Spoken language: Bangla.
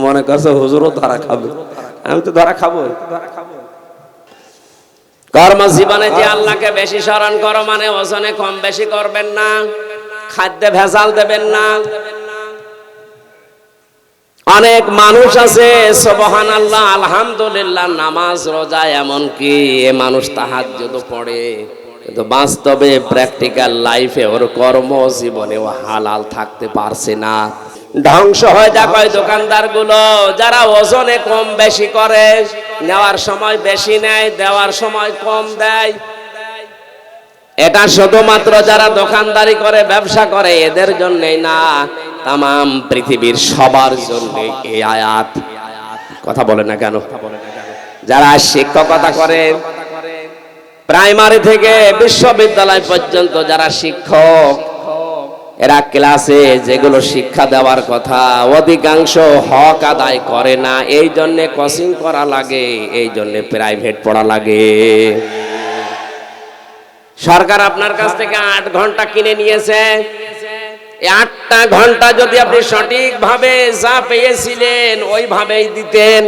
মনে করছে হুজুরও ধরা খাবে, আমি তো ধরা খাবো। কর্মজীবনে যে আল্লাহকে বেশি স্মরণ করো মানে ওজনে কম বেশি করবেন না, খাদ্যে ভেজাল দেবেন না। অনেক মানুষ আছে সুবহানাল্লাহ আলহামদুলিল্লাহ নামাজ রোজা এমনকি এ মানুষ তাহাজ্জুদ পড়ে, কিন্তু বাস্তবে প্র্যাকটিক্যাল লাইফে ওর কর্মজীবনে ও হালাল থাকতে পারছে না। ধ্বংস হয়ে যায় দোকানদার গুলো যারা ওজনে কম বেশি করে, নেওয়ার সময় বেশি নেয়, দেওয়ার সময় কম দেয়। এটা শুধুমাত্র যারা দোকানদারি করে ব্যবসা করে এদের জন্যই না, তামাম পৃথিবীর সবার জন্য এই আয়াত। কথা বলে না কেন? যারা শিক্ষকতা করে প্রাইমারি থেকে বিশ্ববিদ্যালয় পর্যন্ত যারা শিক্ষক, এরা ক্লাসে যেগুলো শিক্ষা দেওয়ার কথা অধিকাংশ হক আদায় করে না, এই জন্য কোচিং করা লাগে, এই জন্য প্রাইভেট পড়া লাগে। সরকার আপনার কাছ থেকে 8 ঘন্টা কিনে নিয়েছে, এই 8টা ঘন্টা যদি আপনি সঠিকভাবে যা পেয়েছিলেন ওইভাবেই দিতেন,